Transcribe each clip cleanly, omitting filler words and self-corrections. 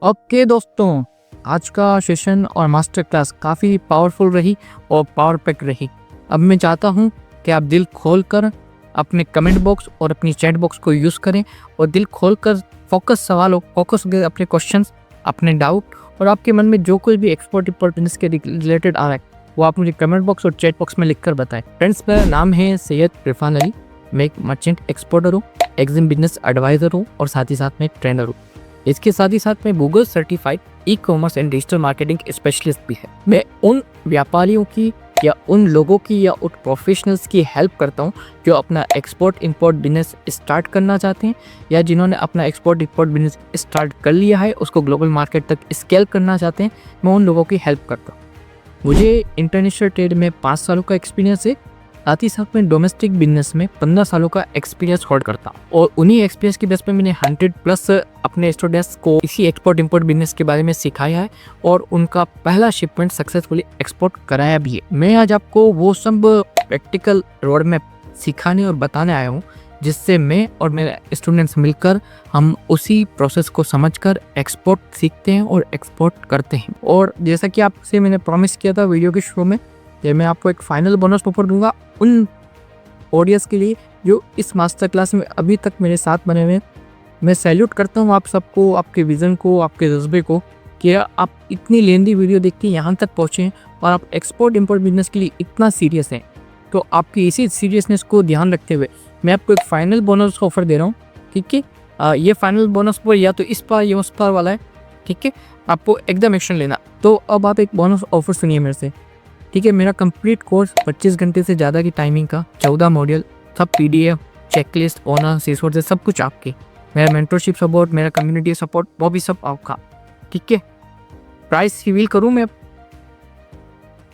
Okay दोस्तों, आज का सेशन और मास्टर क्लास काफ़ी पावरफुल रही और पावर पैक रही। अब मैं चाहता हूँ कि आप दिल खोलकर अपने कमेंट बॉक्स और अपनी चैट बॉक्स को यूज़ करें और दिल खोलकर फोकस सवालों फोकस अपने क्वेश्चंस, अपने डाउट और आपके मन में जो कुछ भी एक्सपोर्ट इंपोर्ट बिजनेस के रिलेटेड आ रहा है वो आप मुझे कमेंट बॉक्स और चैट बॉक्स में लिखकर बताएं। फ्रेंड्स, मेरा नाम है सैयद इरफान अली। मैं एक मर्चेंट एक्सपोर्टर हूँ, एग्जिम बिजनेस एडवाइज़र हूँ और साथ ही साथ में ट्रेनर हूँ। इसके साथ ही साथ में Google certified e commerce and digital marketing specialist भी है। मैं उन व्यापारियों की या उन लोगों की या उन प्रोफेशनल्स की हेल्प करता हूँ जो अपना एक्सपोर्ट इंपोर्ट बिजनेस स्टार्ट करना चाहते हैं या जिन्होंने अपना एक्सपोर्ट इंपोर्ट बिजनेस स्टार्ट कर लिया है, उसको ग्लोबल मार्केट तक स्केल करना चाहते हैं। मैं उन लोगों की हेल्प करता हूँ। मुझे इंटरनेशनल ट्रेड में 5 सालों का एक्सपीरियंस है, साथ ही साथ में डोमेस्टिक बिजनेस में 15 सालों का एक्सपीरियंस होल्ड करता हूँ और उन्हीं एक्सपीरियंस की बेस पे मैंने 100+ अपने स्टूडेंट्स को इसी एक्सपोर्ट इंपोर्ट बिजनेस के बारे में सिखाया है और उनका पहला शिपमेंट सक्सेसफुली एक्सपोर्ट कराया भी है। मैं आज आपको वो सब प्रैक्टिकल रोड मैप सिखाने और बताने आया हूँ जिससे मैं और मेरे स्टूडेंट्स मिलकर हम उसी प्रोसेस को समझकर एक्सपोर्ट सीखते हैं और एक्सपोर्ट करते हैं। और जैसा कि आपसे मैंने प्रॉमिस किया था वीडियो के शुरू में कि मैं आपको एक फाइनल बोनस ऑफर दूंगा उन ऑडियंस के लिए जो इस मास्टर क्लास में अभी तक मेरे साथ बने हुए हैं। मैं सैल्यूट करता हूँ आप सबको, आपके विज़न को, आपके जज्बे को कि आप इतनी लेंदी वीडियो देख के यहाँ तक पहुँचे और आप एक्सपोर्ट इंपोर्ट बिजनेस के लिए इतना सीरियस हैं। तो आपकी इसी सीरियसनेस को ध्यान रखते हुए मैं आपको एक फाइनल बोनस ऑफर दे रहा हूँ, ठीक है। ये फाइनल बोनस पर या तो इस पार या उस पार वाला है, ठीक है। आपको एकदम एक्शन लेना। तो अब आप एक बोनस ऑफर सुनिए मेरे से, ठीक है। मेरा कंप्लीट कोर्स 25 घंटे से ज़्यादा की टाइमिंग का 14 मॉड्यूल, सब PDF, चेकलिस्ट, बोनस, रिसोर्सेज सब कुछ आपके। मेरा मेंटरशिप सपोर्ट, मेरा कम्युनिटी सपोर्ट, वो भी सब आपका, ठीक है। प्राइस रिवील करूँ मैं?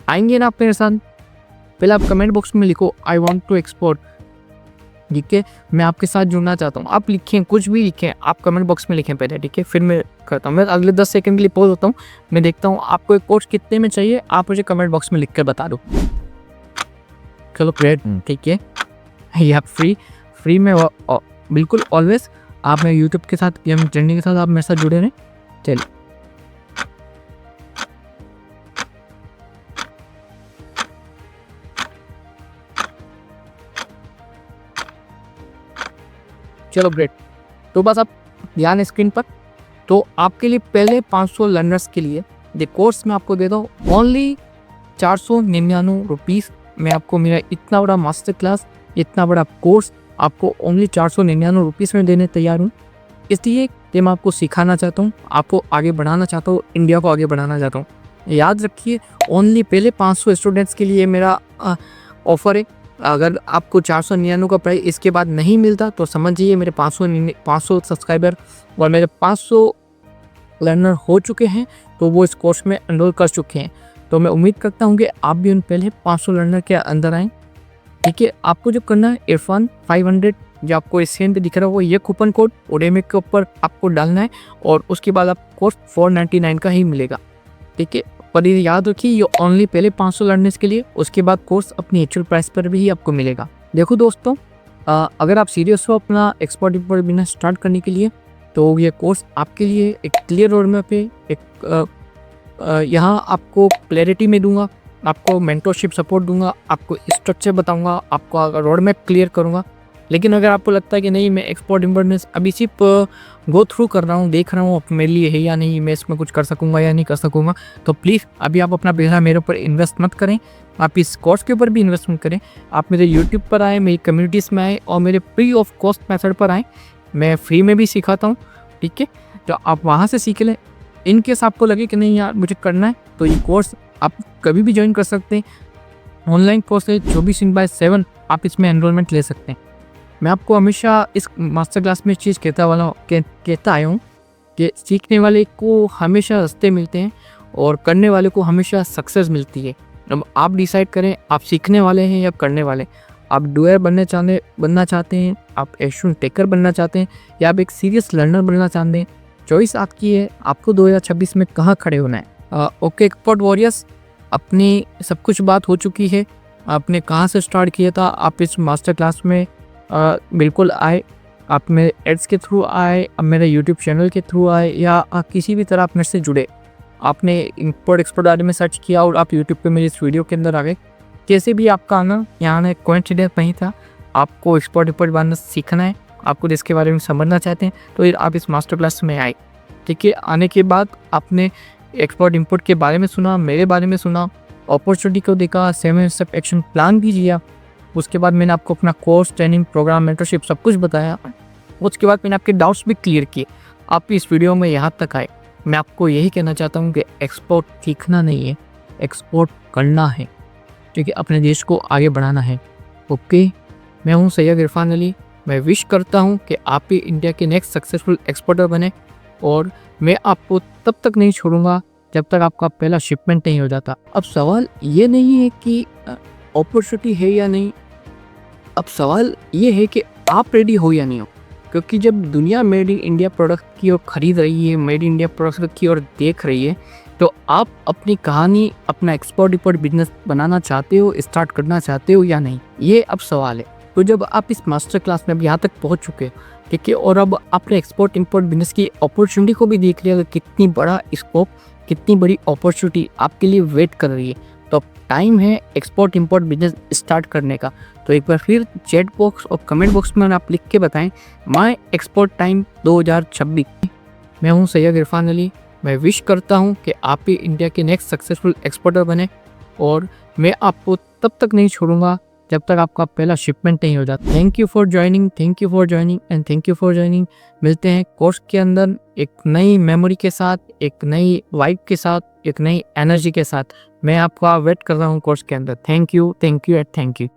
आएंगे ना आप मेरे साथ? पहले आप कमेंट बॉक्स में लिखो आई वॉन्ट टू एक्सपोर्ट, ठीक है। मैं आपके साथ जुड़ना चाहता हूँ। आप लिखें, कुछ भी लिखें, आप कमेंट बॉक्स में लिखें पहले, ठीक है। फिर मैं करता हूँ। मैं अगले 10 सेकंड के लिए पॉज होता हूँ, मैं देखता हूँ आपको एक कोर्स कितने में चाहिए, आप मुझे कमेंट बॉक्स में लिख कर बता दो। चलो ग्रेट, ठीक है। ये आप फ्री में बिल्कुल ऑलवेज आप मेरे यूट्यूब के साथ या ट्रेंडिंग के साथ आप मेरे साथ जुड़े रहें। चलिए, चलो ग्रेट। तो बस आप ध्यान स्क्रीन पर। तो आपके लिए पहले 500 लर्नर्स के लिए ये कोर्स मैं आपको देता हूँ ओनली 499 रुपीज़ में। आपको मेरा इतना बड़ा मास्टर क्लास, इतना बड़ा कोर्स आपको ओनली 499 रुपीज़ में देने तैयार हूँ। इसलिए कि मैं आपको सिखाना चाहता हूँ, आपको आगे बढ़ाना चाहता हूँ, इंडिया को आगे बढ़ाना चाहता हूँ। याद रखिए, ओनली पहले 500 स्टूडेंट्स के लिए मेरा ऑफ़र है। अगर आपको 499 का प्राइस इसके बाद नहीं मिलता तो समझिए मेरे 500 सब्सक्राइबर और मेरे 500 लर्नर हो चुके हैं, तो वो इस कोर्स में एनरोल कर चुके हैं। तो मैं उम्मीद करता हूँ कि आप भी उन पहले 500 लर्नर के अंदर आएँ, ठीक है। आपको जो करना है इरफान 500 जो आपको स्क्रीन पे दिख रहा है वो ये कूपन कोड ओडेमिक के ऊपर आपको डालना है और उसके बाद आप कोर्स 499 का ही मिलेगा, ठीक है। पर ये याद रखिए ये ओनली पहले 500 लर्नर्स के लिए, उसके बाद कोर्स अपनी एक्चुअल प्राइस पर भी आपको मिलेगा। देखो दोस्तों, अगर आप सीरियस हो अपना एक्सपोर्ट इंपोर्ट बिजनेस स्टार्ट करने के लिए तो ये कोर्स आपके लिए एक क्लियर रोड मैप है। यहाँ आपको क्लैरिटी में दूंगा, आपको मेंटरशिप सपोर्ट दूंगा, आपको स्ट्रक्चर बताऊंगा, आपको रोड मैप क्लियर करूंगा। लेकिन अगर आपको लगता है कि नहीं मैं एक्सपोर्ट इंपोर्ट बिजनेस अभी सिर्फ गो थ्रू कर रहा हूँ, देख रहा हूँ मेरे लिए है या नहीं, मैं इसमें कुछ कर सकूँगा या नहीं कर सकूँगा, तो प्लीज़ अभी आप अपना पैसा मेरे ऊपर इन्वेस्ट मत करें। आप इस कोर्स के ऊपर भी इन्वेस्टमेंट करें। आप मेरे यूट्यूब पर आए, मेरी कम्युनिटीज़ में आए और मेरे फ्री ऑफ कॉस्ट मेथड पर आए। मैं फ्री में भी सिखाता हूँ, ठीक है। तो आप वहाँ से सीख लें। इन केस आपको लगे कि नहीं यार मुझे करना है तो ये कोर्स आप कभी भी ज्वाइन कर सकते हैं। ऑनलाइन कोर्स है, 24/7 आप इसमें एनरोलमेंट ले सकते हैं। मैं आपको हमेशा इस मास्टर क्लास में चीज़ कहता आया हूँ कि सीखने वाले को हमेशा रास्ते मिलते हैं और करने वाले को हमेशा सक्सेस मिलती है। अब आप डिसाइड करें आप सीखने वाले हैं या करने वाले। आप डूअर बनना चाहते हैं, आप एक्शन टेकर बनना चाहते हैं या आप एक सीरियस लर्नर बनना चाहते हैं, चॉइस आपकी है। आपको 2026 में कहाँ खड़े होना है। ओके एक्सपोर्ट वॉरियर्स, अपनी सब कुछ बात हो चुकी है। आपने कहाँ से स्टार्ट किया था, आप इस मास्टर क्लास में बिल्कुल आए। आप मेरे एड्स के थ्रू आए, अब मेरे यूट्यूब चैनल के थ्रू आए, या किसी भी तरह आप मेरे से जुड़े, आपने इम्पोर्ट एक्सपोर्ट बारे में सर्च किया और आप यूट्यूब पे मेरी इस वीडियो के अंदर आ गए, कैसे भी आपका आना यहाँ आना कोइंसिडेंस नहीं था। आपको एक्सपोर्ट इम्पोर्ट बारे सीखना है, आपको इसके बारे में समझना चाहते हैं, तो आप इस मास्टर क्लास में आए। ठीक है, आने के बाद आपने एक्सपोर्ट इम्पोर्ट के बारे में सुना, मेरे बारे में सुना, अपॉर्चुनिटी को देखा, 7 स्टेप एक्शन प्लान भी किया। उसके बाद मैंने आपको अपना कोर्स, ट्रेनिंग प्रोग्राम, मेंटरशिप सब कुछ बताया। उसके बाद मैंने आपके डाउट्स भी क्लियर किए। आप इस वीडियो में यहाँ तक आए, मैं आपको यही कहना चाहता हूँ कि एक्सपोर्ट सीखना नहीं है, एक्सपोर्ट करना है। ठीक है, अपने देश को आगे बढ़ाना है। ओके, मैं हूँ सैयद इरफान अली। मैं विश करता हूँ कि आप भी इंडिया के नेक्स्ट सक्सेसफुल एक्सपोर्टर बने, और मैं आपको तब तक नहीं छोड़ूंगा जब तक आपका पहला शिपमेंट नहीं हो जाता। अब सवाल ये नहीं है कि अपॉर्चुनिटी है या नहीं, अब सवाल ये है कि आप रेडी हो या नहीं हो। क्योंकि जब दुनिया मेड इन इंडिया प्रोडक्ट की ओर खरीद रही है, मेड इन इंडिया प्रोडक्ट की ओर देख रही है, तो आप अपनी कहानी, अपना एक्सपोर्ट इम्पोर्ट बिजनेस बनाना चाहते हो, स्टार्ट करना चाहते हो या नहीं, ये अब सवाल है। तो जब आप इस मास्टर क्लास में अब यहाँ तक पहुँच चुके हो, ठीक है, और अब आपने एक्सपोर्ट इम्पोर्ट बिजनेस की अपॉर्चुनिटी को भी देख लिया, कितनी बड़ा स्कोप, कितनी बड़ी अपॉर्चुनिटी आपके लिए वेट कर रही है, तो अब टाइम है एक्सपोर्ट इम्पोर्ट बिजनेस स्टार्ट करने का। तो एक बार फिर चैट बॉक्स और कमेंट बॉक्स में आप लिख के बताएं माय एक्सपोर्ट टाइम 2026। मैं हूं सैयद इरफान अली। मैं विश करता हूं कि आप भी इंडिया के नेक्स्ट सक्सेसफुल एक्सपोर्टर बने, और मैं आपको तब तक नहीं छोड़ूंगा जब तक आपका पहला शिपमेंट नहीं हो जाता। Thank you for joining, thank you for joining and thank you for joining. मिलते हैं कोर्स के अंदर एक नई मेमोरी के साथ, एक नई वाइब के साथ, एक नई एनर्जी के साथ। मैं आपका वेट कर रहा हूँ कोर्स के अंदर। Thank you and thank you.